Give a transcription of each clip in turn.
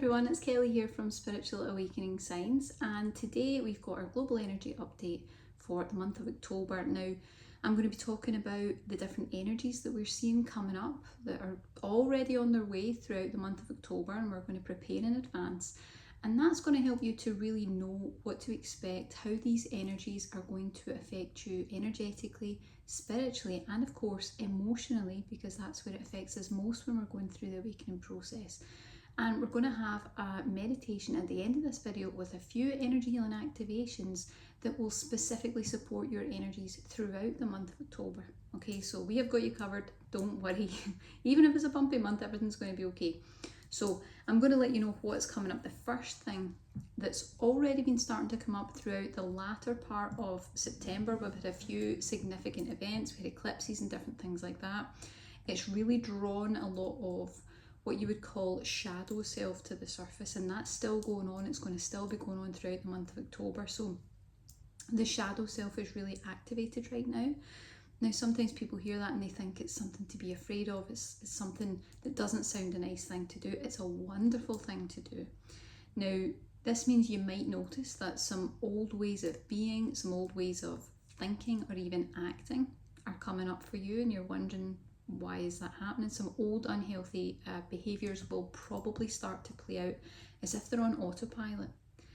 everyone, it's Kelly here from Spiritual Awakening Signs, and today we've got our global energy update for the month of October. Now, I'm going to be talking about the different energies that we're seeing coming up that are already on their way throughout the month of October, and we're going to prepare in advance. And that's going to help you to really know what to expect, how these energies are going to affect you energetically, spiritually, and of course emotionally, because that's where it affects us most when we're going through the awakening process. And we're going to have a meditation at the end of this video with a few energy healing activations that will specifically support your energies throughout the month of October. Okay, so we have got you covered, don't worry. Even if it's a bumpy month, everything's going to be okay. So I'm going to let you know what's coming up. The first thing that's already been starting to come up throughout the latter part of September, we've had a few significant events, we had eclipses and different things like that. It's really drawn a lot of what you would call shadow self to the surface, and that's still going on. It's going to still be going on throughout the month of October. So the shadow self is really activated right now. Now, sometimes people hear that and they think it's something to be afraid of. It's something that doesn't sound a nice thing to do. It's a wonderful thing to do. Now, this means you might notice that some old ways of being, some old ways of thinking or even acting are coming up for you, and you're wondering, why is that happening? Some old unhealthy behaviours will probably start to play out as if they're on autopilot.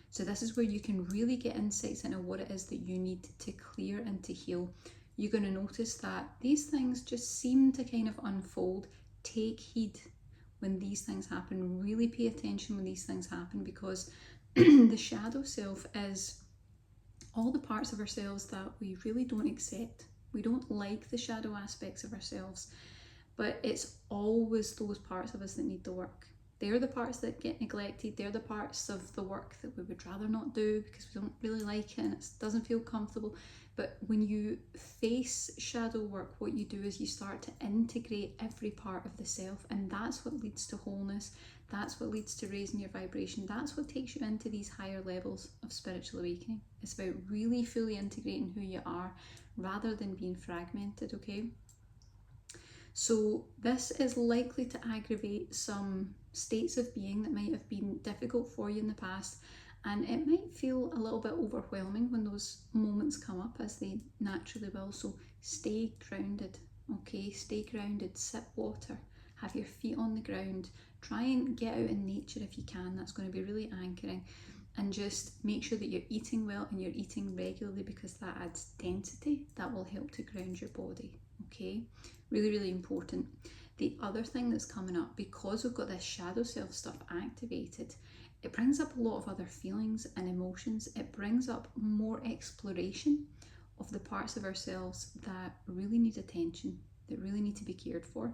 So this is where you can really get insights into what it is that you need to clear and to heal. You're going to notice that these things just seem to kind of unfold. Take heed when these things happen. Really pay attention when these things happen, because the shadow self is all the parts of ourselves that we really don't accept. We don't like the shadow aspects of ourselves, but it's always those parts of us that need the work. They're the parts that get neglected. They're the parts of the work that we would rather not do because we don't really like it and it doesn't feel comfortable. But when you face shadow work, what you do is you start to integrate every part of the self, and that's what leads to wholeness. That's what leads to raising your vibration. That's what takes you into these higher levels of spiritual awakening. It's about really fully integrating who you are rather than being fragmented, okay? So this is likely to aggravate some states of being that might have been difficult for you in the past, and it might feel a little bit overwhelming when those moments come up, as they naturally will. So stay grounded, okay? Stay grounded, sip water, have your feet on the ground, try and get out in nature if you can. That's going to be really anchoring. And just make sure that you're eating well and you're eating regularly, because that adds density. That will help to ground your body, okay? Really, really important. The other thing that's coming up, because we've got this shadow self stuff activated, it brings up a lot of other feelings and emotions. It brings up more exploration of the parts of ourselves that really need attention, that really need to be cared for.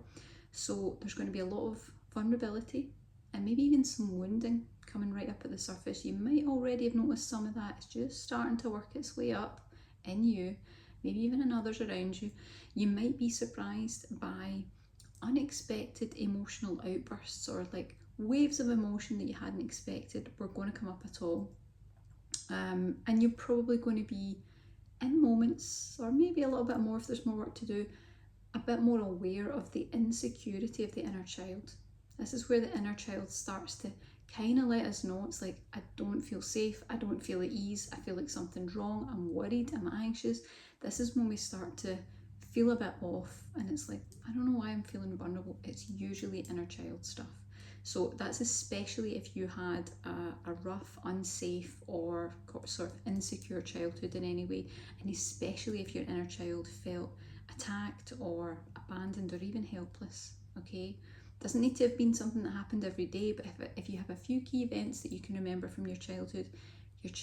So there's going to be a lot of vulnerability and maybe even some wounding coming right up at the surface. You might already have noticed some of that. It's just starting to work its way up in you, maybe even in others around you. You might be surprised by unexpected emotional outbursts, or like waves of emotion that you hadn't expected were going to come up at all. And you're probably going to be in moments, or maybe a little bit more if there's more work to do, a bit more aware of the insecurity of the inner child. This is where the inner child starts to kind of let us know. It's like, I don't feel safe, I don't feel at ease, I feel like something's wrong, I'm worried, I'm anxious. This is when we start to feel a bit off, and it's like, I don't know why I'm feeling vulnerable. It's usually inner child stuff. So that's especially if you had a rough, unsafe, or sort of insecure childhood in any way, and especially if your inner child felt attacked or abandoned or even helpless, okay? Doesn't need to have been something that happened every day, but if you have a few key events that you can remember from your childhood,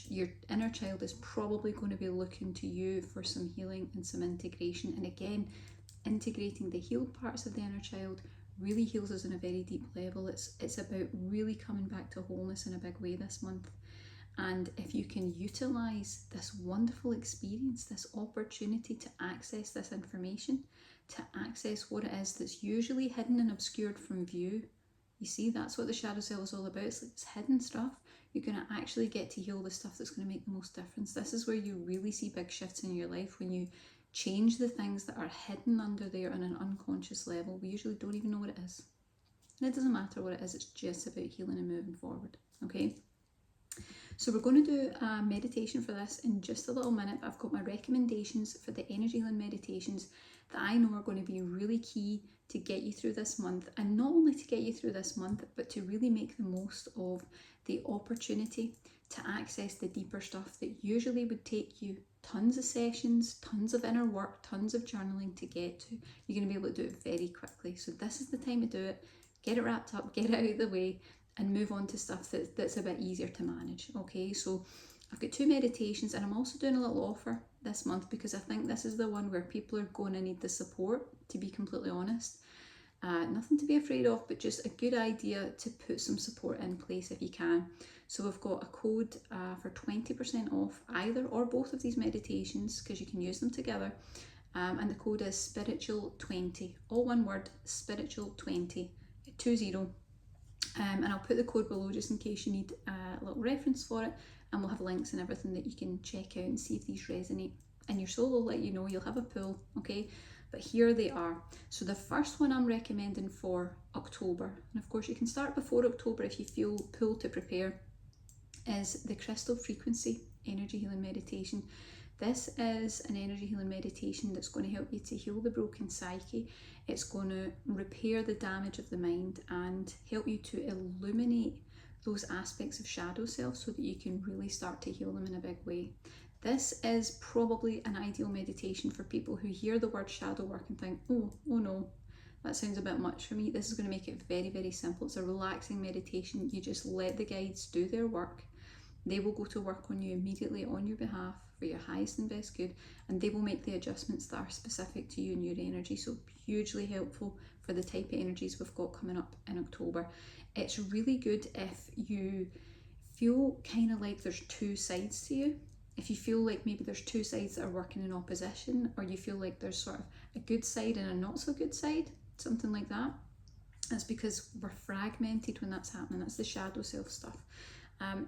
your inner child is probably going to be looking to you for some healing and some integration. And again, integrating the healed parts of the inner child really heals us on a very deep level. It's about really coming back to wholeness in a big way this month. And if you can utilize this wonderful experience, this opportunity to access this information, to access what it is that's usually hidden and obscured from view. You see, that's what the shadow self is all about. It's hidden stuff. You're going to actually get to heal the stuff that's going to make the most difference. This is where you really see big shifts in your life, when you change the things that are hidden under there on an unconscious level. We usually don't even know what it is. It doesn't matter what it is, it's just about healing and moving forward, okay? So we're going to do a meditation for this in just a little minute. I've got my recommendations for the energy healing meditations that I know are going to be really key to get you through this month, and not only to get you through this month, but to really make the most of the opportunity to access the deeper stuff that usually would take you tons of sessions, tons of inner work, tons of journaling to get to. You're going to be able to do it very quickly. So this is the time to do it. Get it wrapped up, get it out of the way, and move on to stuff that's a bit easier to manage. Okay, so I've got 2 meditations, and I'm also doing a little offer this month because I think this is the one where people are going to need the support, to be completely honest. Nothing to be afraid of, but just a good idea to put some support in place if you can. So we've got a code for 20% off either or both of these meditations, because you can use them together. And the code is spiritual20, all one word, spiritual20, 20. And I'll put the code below just in case you need a little reference for it, and we'll have links and everything that you can check out and see if these resonate. And your soul will let you know. You'll have a pull, okay? But here they are. So the first one I'm recommending for October, and of course you can start before October if you feel pulled to prepare, is the crystal frequency energy healing meditation. This is an energy healing meditation that's going to help you to heal the broken psyche. It's going to repair the damage of the mind and help you to illuminate those aspects of shadow self so that you can really start to heal them in a big way. This is probably an ideal meditation for people who hear the word shadow work and think, oh no, that sounds a bit much for me. This is going to make it very, very simple. It's a relaxing meditation. You just let the guides do their work. They will go to work on you immediately on your behalf for your highest and best good, and they will make the adjustments that are specific to you and your energy. So hugely helpful for the type of energies we've got coming up in October. It's really good if you feel kind of like there's 2 sides to you. If you feel like maybe there's 2 sides that are working in opposition, or you feel like there's sort of a good side and a not so good side, something like that, that's because we're fragmented when that's happening. That's the shadow self stuff.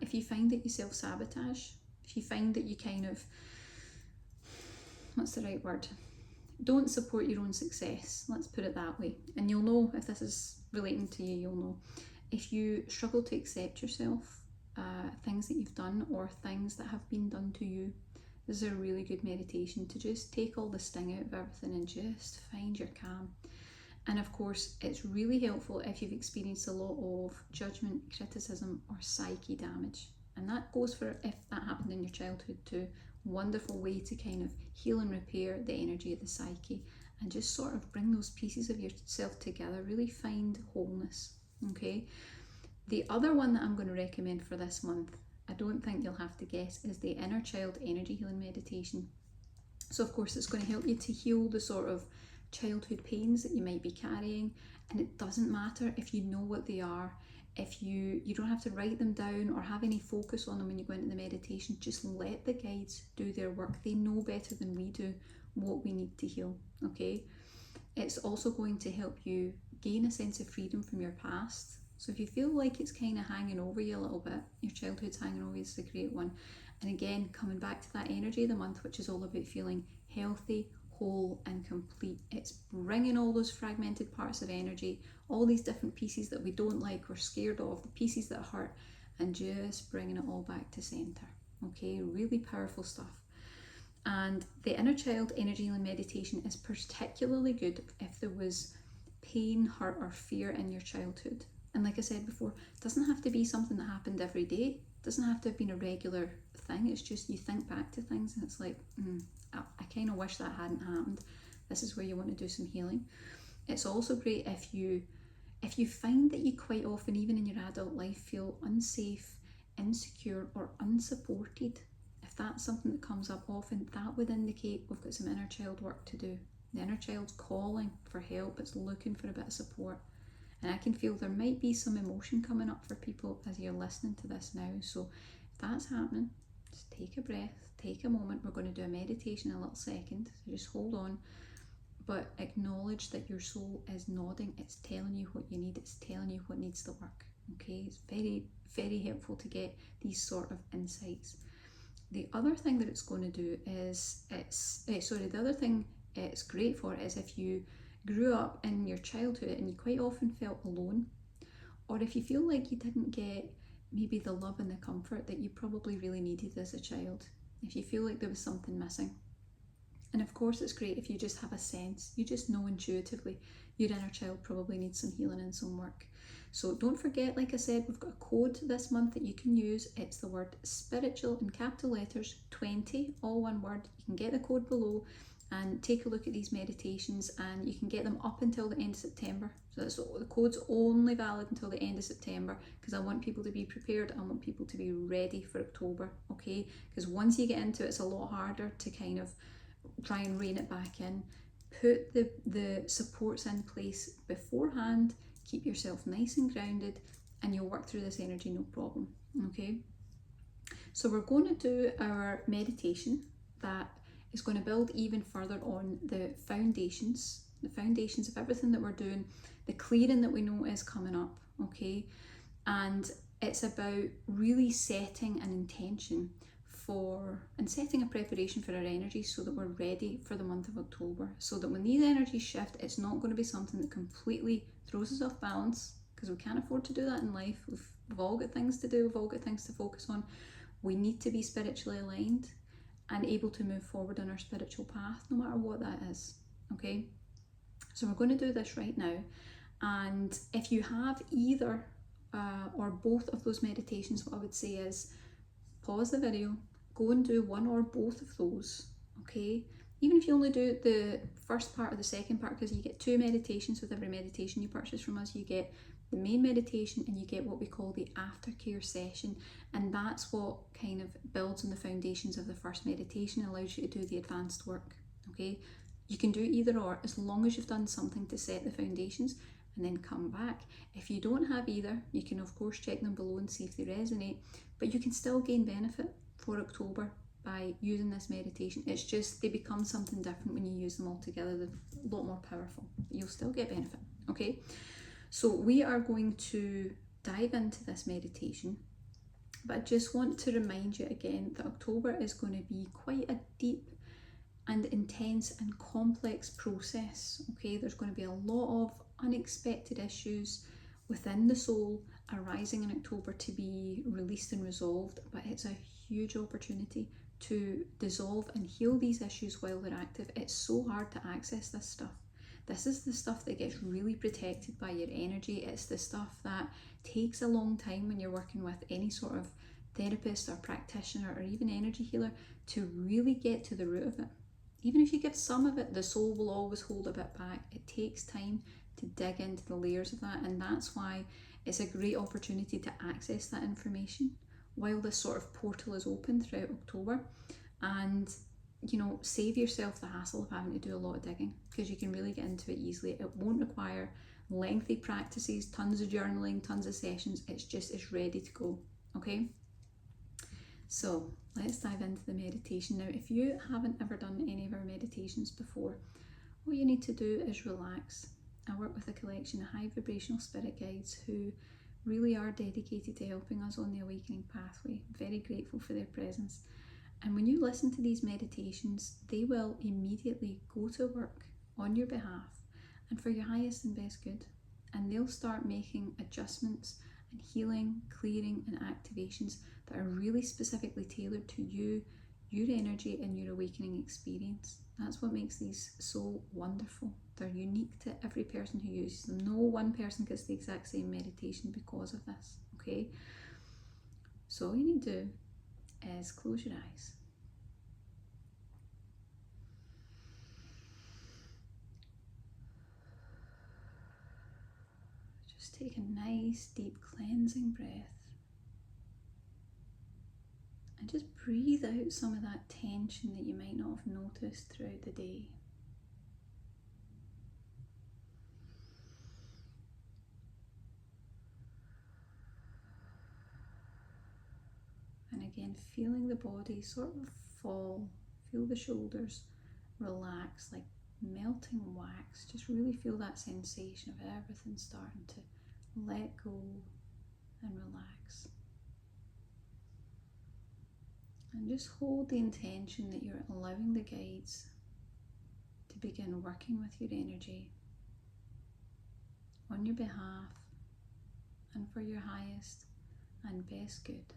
If you find that you self-sabotage, if you find that you kind of, what's the right word? Don't support your own success, let's put it that way. And you'll know if this is relating to you, you'll know. If you struggle to accept yourself, things that you've done or things that have been done to you, this is a really good meditation to just take all the sting out of everything and just find your calm. And of course, it's really helpful if you've experienced a lot of judgment, criticism, or psyche damage. And that goes for if that happened in your childhood too. Wonderful way to kind of heal and repair the energy of the psyche and just sort of bring those pieces of yourself together, really find wholeness, okay? The other one that I'm going to recommend for this month, I don't think you'll have to guess, is the Inner Child Energy Healing Meditation. So of course it's going to help you to heal the sort of childhood pains that you might be carrying, and it doesn't matter if you know what they are. If you don't have to write them down or have any focus on them when you go into the meditation. Just let the guides do their work. They know better than we do what we need to heal, okay? It's also going to help you gain a sense of freedom from your past. So if you feel like it's kind of hanging over you a little bit, your childhood's hanging over you, is a great one. And again, coming back to that energy of the month, which is all about feeling healthy, whole and complete. It's bringing all those fragmented parts of energy, all these different pieces that we don't like, we're scared of, the pieces that hurt, and just bringing it all back to center. Okay, really powerful stuff. And the Inner Child Energy Healing Meditation is particularly good if there was pain, hurt or fear in your childhood. And like I said before, it doesn't have to be something that happened every day. It doesn't have to have been a regular thing. It's just you think back to things and it's like, I kind of wish that hadn't happened. This is where you want to do some healing. It's also great if you find that you quite often, even in your adult life, feel unsafe, insecure or unsupported. If that's something that comes up often, that would indicate we've got some inner child work to do. The inner child's calling for help, it's looking for a bit of support. And I can feel there might be some emotion coming up for people as you're listening to this now. So if that's happening, just take a breath, take a moment. We're going to do a meditation in a little second, so just hold on. But acknowledge that your soul is nodding. It's telling you what you need. It's telling you what needs the work. Okay, it's very, very helpful to get these sort of insights. The other thing that it's going to do is, the other thing it's great for is if you grew up in your childhood and you quite often felt alone or if you feel like you didn't get maybe the love and the comfort that you probably really needed as a child, if you feel like there was something missing. And of course, it's great if you just have a sense, you just know intuitively your inner child probably needs some healing and some work. So don't forget, like I said, we've got a code this month that you can use. It's the word spiritual in capital letters, 20, all one word. You can get the code below and take a look at these meditations, and you can get them up until the end of September. So the code's only valid until the end of September, because I want people to be prepared. I want people to be ready for October, okay? Because once you get into it, it's a lot harder to kind of try and rein it back in. Put the supports in place beforehand, keep yourself nice and grounded, and you'll work through this energy no problem, okay? So we're going to do our meditation that is going to build even further on the foundations of everything that we're doing, the clearing that we know is coming up, okay? And it's about really setting an intention and setting a preparation for our energy so that we're ready for the month of October, so that when these energies shift, it's not going to be something that completely throws us off balance, because we can't afford to do that in life. We've all got things to do, we've all got things to focus on. We need to be spiritually aligned and able to move forward on our spiritual path, no matter what that is, okay? So we're going to do this right now, and if you have either or both of those meditations, what I would say is pause the video, go and do one or both of those, okay? Even if you only do the first part or the second part, because you get 2 meditations with every meditation you purchase from us. You get the main meditation and you get what we call the aftercare session, and that's what kind of builds on the foundations of the first meditation, allows you to do the advanced work, okay? You can do either or, as long as you've done something to set the foundations and then come back. If you don't have either, you can of course check them below and see if they resonate, but you can still gain benefit for October by using this meditation. It's just they become something different when you use them all together. They're a lot more powerful, but you'll still get benefit, okay? So we are going to dive into this meditation, but I just want to remind you again that October is going to be quite a deep and intense and complex process, okay? There's going to be a lot of unexpected issues within the soul arising in October to be released and resolved, but it's a huge opportunity to dissolve and heal these issues while they're active. It's so hard to access this stuff. This is the stuff that gets really protected by your energy. It's the stuff that takes a long time when you're working with any sort of therapist or practitioner or even energy healer to really get to the root of it. Even if you give some of it, the soul will always hold a bit back. It takes time to dig into the layers of that, and that's why it's a great opportunity to access that information while this sort of portal is open throughout October, and save yourself the hassle of having to do a lot of digging, because you can really get into it easily. It won't require lengthy practices, tons of journaling, tons of sessions. It's ready to go, okay? So let's dive into the meditation. Now, if you haven't ever done any of our meditations before, all you need to do is relax. I work with a collection of high vibrational spirit guides who really are dedicated to helping us on the awakening pathway. Very grateful for their presence. And when you listen to these meditations, they will immediately go to work on your behalf and for your highest and best good. And they'll start making adjustments and healing, clearing and activations that are really specifically tailored to you, your energy and your awakening experience. That's what makes these so wonderful. They're unique to every person who uses them. No one person gets the exact same meditation because of this, okay? So all you need to do is close your eyes. Just take a nice deep cleansing breath and just breathe out some of that tension that you might not have noticed throughout the day. And again, feeling the body sort of fall, feel the shoulders relax like melting wax. Just really feel that sensation of everything starting to let go and relax. And just hold the intention that you're allowing the guides to begin working with your energy on your behalf and for your highest and best good.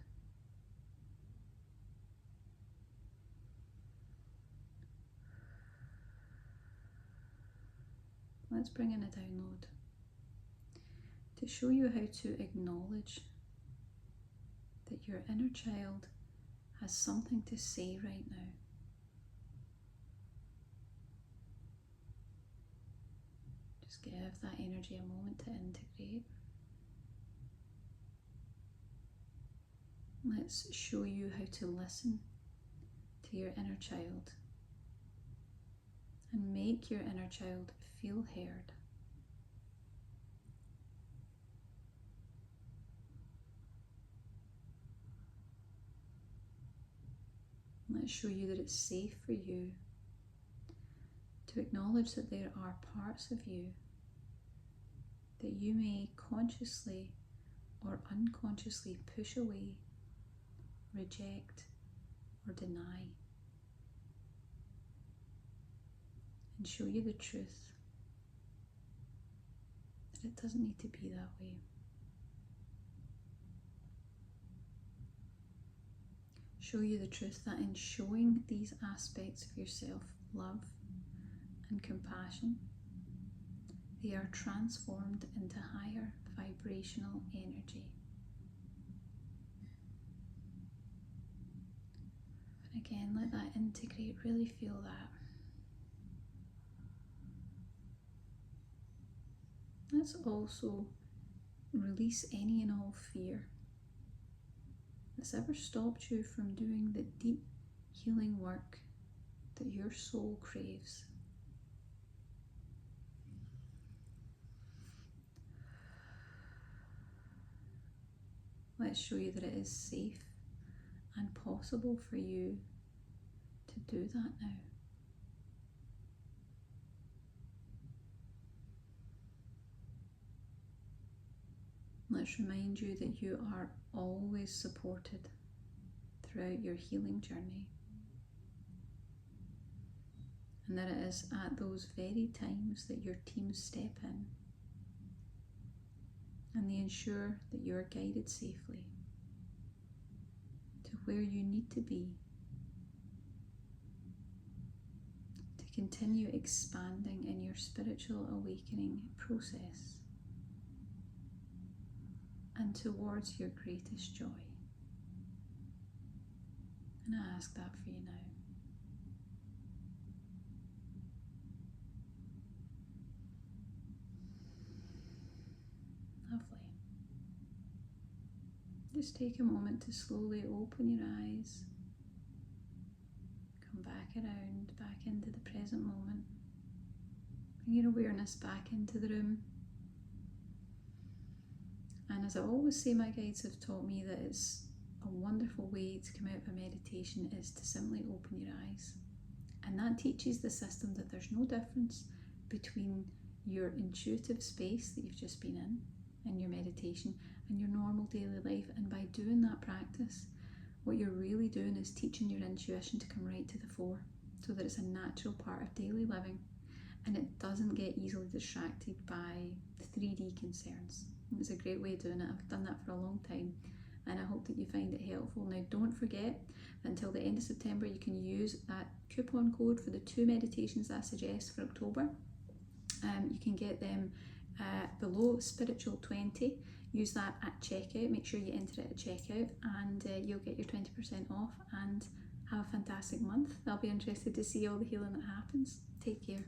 Let's bring in a download to show you how to acknowledge that your inner child has something to say right now. Just give that energy a moment to integrate. Let's show you how to listen to your inner child and make your inner child feel heard. Let's show you that it's safe for you to acknowledge that there are parts of you that you may consciously or unconsciously push away, reject, or deny. And show you the truth that it doesn't need to be that way. Show you the truth that in showing these aspects of yourself, love and compassion, they are transformed into higher vibrational energy. And again, let that integrate, really feel that. Let's also release any and all fear that's ever stopped you from doing the deep healing work that your soul craves. Let's show you that it is safe and possible for you to do that now. Let's remind you that you are always supported throughout your healing journey, and that it is at those very times that your teams step in and they ensure that you are guided safely to where you need to be to continue expanding in your spiritual awakening process and towards your greatest joy. And I ask that for you now. Lovely. Just take a moment to slowly open your eyes, come back around, back into the present moment. Bring your awareness back into the room. And as I always say, my guides have taught me that it's a wonderful way to come out of a meditation is to simply open your eyes. And that teaches the system that there's no difference between your intuitive space that you've just been in your meditation, and your normal daily life. And by doing that practice, what you're really doing is teaching your intuition to come right to the fore, so that it's a natural part of daily living and it doesn't get easily distracted by 3D concerns. It's a great way of doing it. I've done that for a long time and I hope that you find it helpful. Now don't forget that until the end of September you can use that coupon code for the 2 meditations I suggest for October. You can get them below Spiritual 20. Use that at checkout. Make sure you enter it at checkout and you'll get your 20% off and have a fantastic month. I'll be interested to see all the healing that happens. Take care.